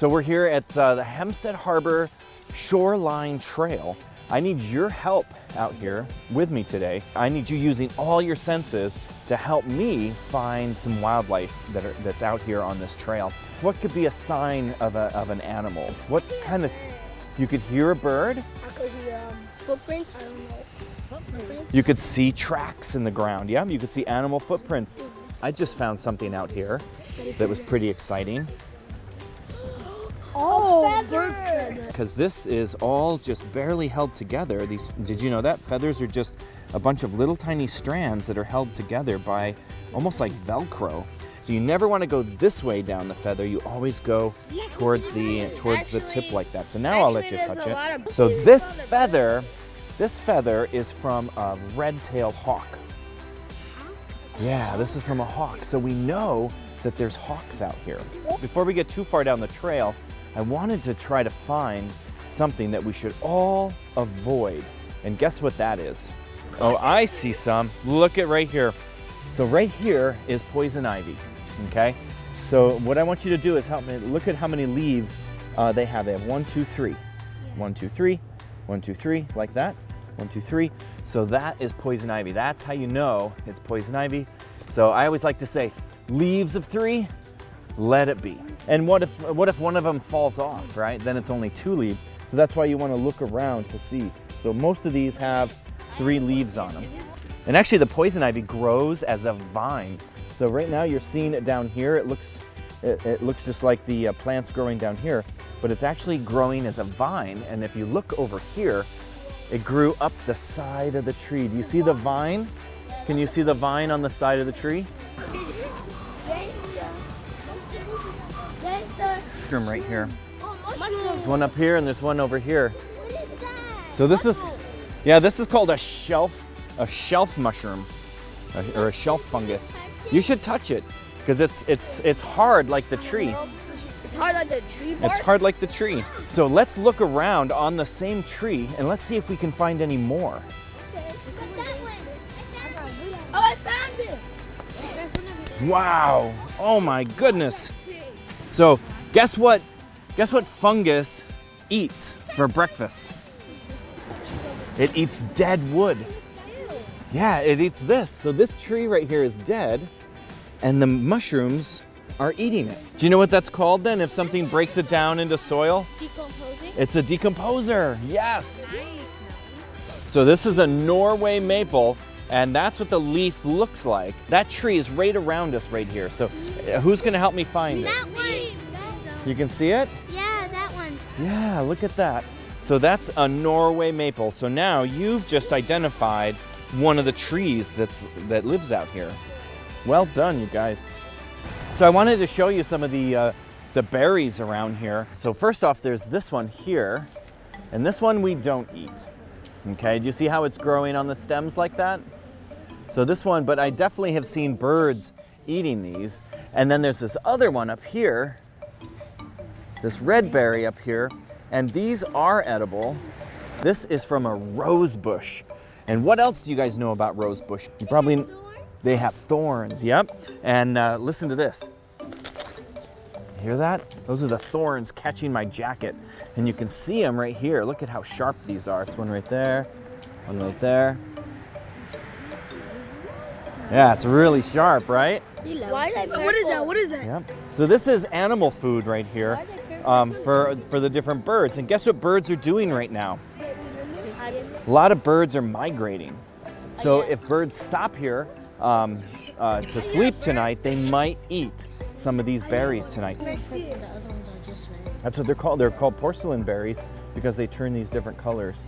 So we're here at the Hempstead Harbor Shoreline Trail. I need your help out here with me today. I need you using all your senses to help me find some wildlife that's out here on this trail. What could be a sign of an animal? What kind of, you could hear a bird? I could hear footprints. I don't know. Footprints? You could see tracks in the ground. Yeah, you could see animal footprints. I just found something out here that was pretty exciting. Oh, bird feather. Because this is all just barely held together. These, did you know that? Feathers are just a bunch of little tiny strands that are held together by almost like Velcro. So you never want to go this way down the feather. You always go towards the tip like that. So now I'll let you touch it. So this feather is from a red-tailed hawk. Yeah, this is from a hawk. So we know that there's hawks out here. Before we get too far down the trail, I wanted to try to find something that we should all avoid. And guess what that is? Oh, I see some. Look at right here. So right here is poison ivy, okay? So what I want you to do is help me look at how many leaves they have. They have 1, 2, 3. 1, 2, 3. 1, 2, 3, like that. 1, 2, 3. So that is poison ivy. That's how you know it's poison ivy. So I always like to say, leaves of 3, let it be. And what if one of them falls off, right? Then it's only 2 leaves. So that's why you want to look around to see. So most of these have 3 leaves on them. And actually the poison ivy grows as a vine. So right now you're seeing it down here. It looks just like the plants growing down here, but it's actually growing as a vine. And if you look over here, it grew up the side of the tree. Do you see the vine? Can you see the vine on the side of the tree? Mushroom right here. There's one up here and there's one over here. So this is, yeah, this is called a shelf mushroom, or a shelf fungus. You should touch it because it's hard like the tree. It's hard like the tree bark? It's hard like the tree. So let's look around on the same tree and let's see if we can find any more. Oh, I found it! Wow! Oh my goodness! So guess what fungus eats for breakfast? It eats dead wood. Yeah, it eats this. So this tree right here is dead and the mushrooms are eating it. Do you know what that's called then if something breaks it down into soil? Decomposing? It's a decomposer, yes. So this is a Norway maple and that's what the leaf looks like. That tree is right around us right here. So who's gonna help me find it? That one. You can see it? Yeah, that one. Yeah, look at that. So that's a Norway maple. So now you've just identified one of the trees that lives out here. Well done, you guys. So I wanted to show you some of the berries around here. So first off, there's this one here, and this one we don't eat. Okay, do you see how it's growing on the stems like that? So this one, but I definitely have seen birds eating these. And then there's this other one up here, this red berry up here, and these are edible. This is from a rose bush. And what else do you guys know about rose bush? You probably, they have thorns, yep. And listen to this. Hear that? Those are the thorns catching my jacket. And you can see them right here. Look at how sharp these are. It's one right there, one right there. Yeah, it's really sharp, right? Why is that? What is that? What is that? Yep. So this is animal food right here for the different birds. And guess what birds are doing right now? A lot of birds are migrating. So if birds stop here to sleep tonight, they might eat some of these berries tonight. That's what they're called. They're called porcelain berries because they turn these different colors.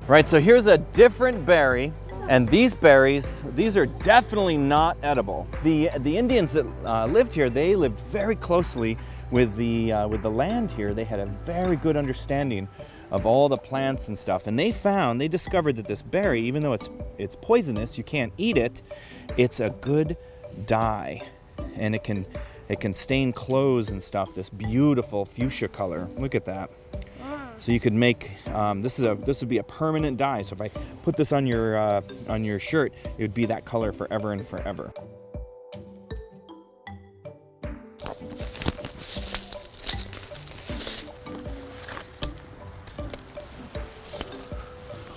Right, so here's a different berry. And these berries, these are definitely not edible. The Indians that lived here, they lived very closely with the land here. They had a very good understanding of all the plants and stuff. And they discovered that this berry, even though it's poisonous, you can't eat it, it's a good dye. And it can stain clothes and stuff, this beautiful fuchsia color. Look at that. So you could make this would be a permanent dye. So if I put this on your shirt, it would be that color forever and forever.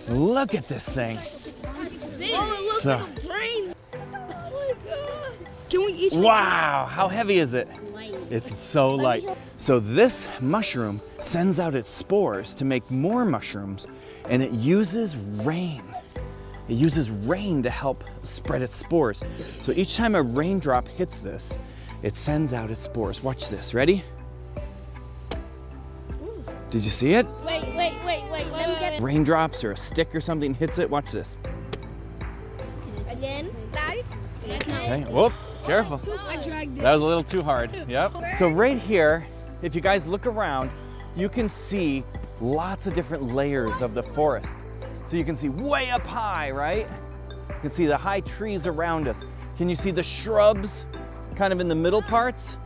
Look at this thing. Oh, it looks So- like a brain. Oh my god. Can we each Wow, how heavy is it? It's so light. So this mushroom sends out its spores to make more mushrooms, and it uses rain. It uses rain to help spread its spores. So each time a raindrop hits this, it sends out its spores. Watch this, ready? Did you see it? Wait. Let me get Raindrops or a stick or something hits it. Watch this. again. Guys. Okay, whoop, careful. I dragged it. That was a little too hard, yep. So right here, if you guys look around, you can see lots of different layers of the forest. So you can see way up high, right? You can see the high trees around us. Can you see the shrubs kind of in the middle parts?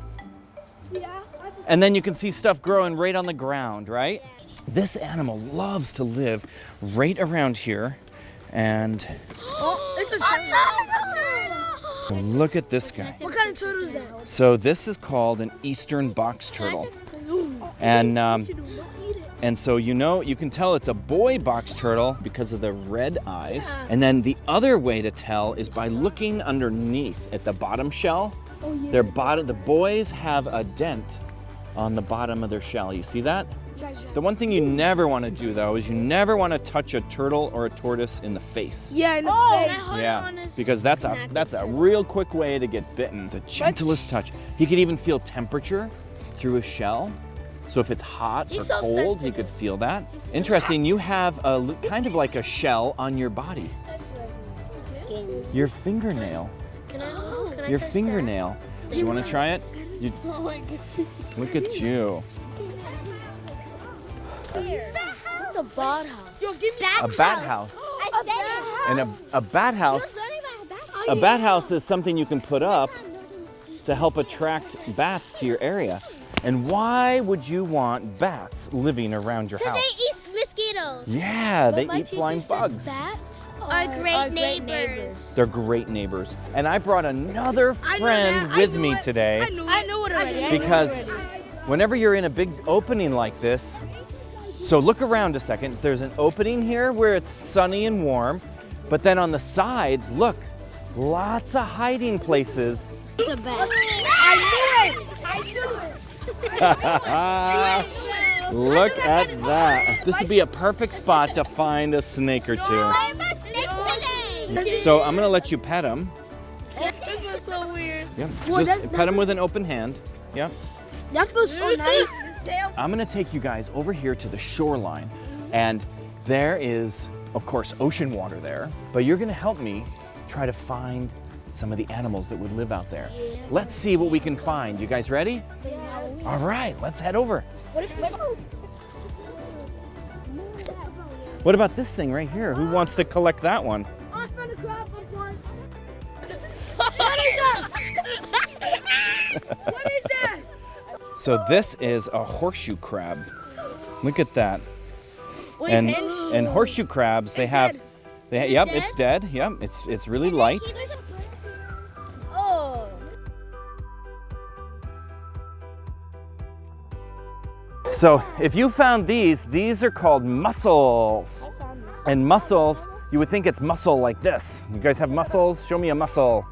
Yeah. And then you can see stuff growing right on the ground, right? This animal loves to live right around here. And Oh, it's a turtle. look at this guy. What kind of turtle is that? So this is called an eastern box turtle. And so you can tell it's a boy box turtle because of the red eyes. Yeah. And then the other way to tell is by looking underneath at the bottom shell. Oh, yeah. The boys have a dent on the bottom of their shell. You see that? The one thing you never want to do though is you never want to touch a turtle or a tortoise in the face. Yeah, in the face. Yeah, because that's a real quick way to get bitten. The gentlest touch. He could even feel temperature through his shell. So if it's hot He's or so cold, he sensitive. could feel that. Interesting, you have a kind of like a shell on your body. Your fingernail. Can I Your touch fingernail. Do you want to try it? that? Oh my god. Look at you. It's a bat house. Yo, give me A bat house. I said it. And a bat house. A bat house is something you can put up to help attract bats to your area. And why would you want bats living around your Because house? they eat mosquitoes. Yeah, they My eat teacher flying said bugs. Bats are great neighbors. They're great neighbors. And I brought another I know friend that. I with know me it. today I know it already. because whenever you're in a big opening like this, so look around a second. There's an opening here where it's sunny and warm, but then on the sides, look, lots of hiding places. It's a bat. I knew it. I knew it. Look at that. This would be a perfect spot to find a snake or two. So I'm gonna let you pet him. This was so weird. Yep. Well, Just pet him with an open hand. Yep. That feels so nice. I'm gonna take you guys over here to the shoreline, and there is, of course, ocean water there, but you're gonna help me try to find some of the animals that would live out there. Let's see what we can find. You guys ready? All right, let's head over. What about this thing right here? Who wants to collect that one? I found a crab one. What is that? What is that? So this is a horseshoe crab. Look at that. And horseshoe crabs, they have, yep, dead? it's dead. Yep, it's really light. Oh. So if you found these are called mussels. And mussels, you would think it's mussel like this. You guys have mussels? Show me a mussel.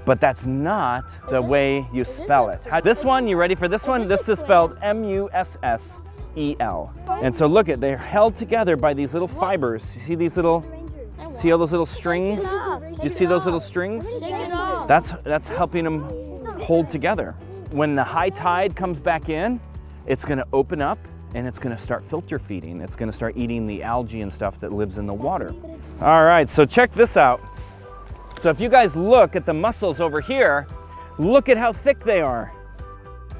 But that's not the way you spell it. This one, you ready for this one? This is spelled M-U-S-S-E-L. And so look at, they're held together by these little fibers. You see these little, see all those little strings? Do you see those little strings? Take it off. That's helping them hold together. When the high tide comes back in, it's gonna open up and it's gonna start filter feeding. It's gonna start eating the algae and stuff that lives in the water. All right, so check this out. So if you guys look at the mussels over here, look at how thick they are.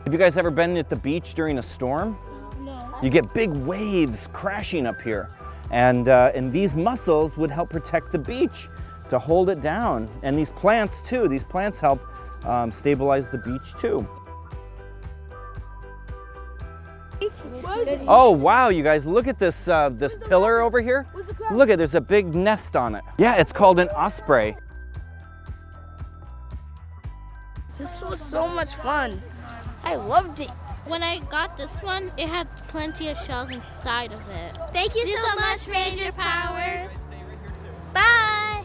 Have you guys ever been at the beach during a storm? No. You get big waves crashing up here. And these mussels would help protect the beach to hold it down. And these plants too, these plants help stabilize the beach too. Oh wow, you guys, look at this this pillar over here. Look at, there's a big nest on it. Yeah, it's called an osprey. This was so much fun. I loved it. When I got this one, it had plenty of shells inside of it. Thank you so much, Ranger Powers. Bye!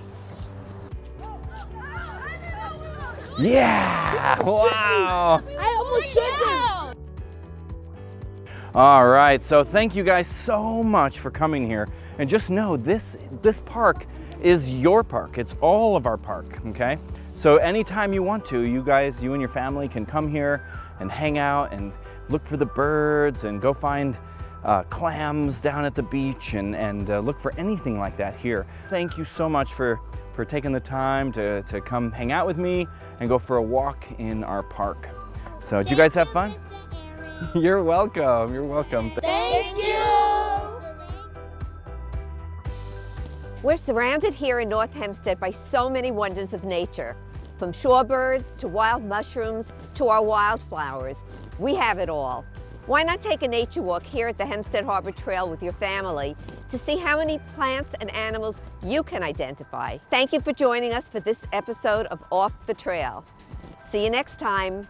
Yeah! Wow! I almost said that. All right, so thank you guys so much for coming here. And just know this park is your park. It's all of our park, okay? So anytime you want to, you and your family can come here and hang out and look for the birds and go find clams down at the beach and look for anything like that here. Thank you so much for taking the time to come hang out with me and go for a walk in our park. So did you guys have fun? You're welcome. You're welcome. Thank you. We're surrounded here in North Hempstead by so many wonders of nature. From shorebirds to wild mushrooms to our wildflowers, we have it all. Why not take a nature walk here at the Hempstead Harbor Trail with your family to see how many plants and animals you can identify? Thank you for joining us for this episode of Off the Trail. See you next time.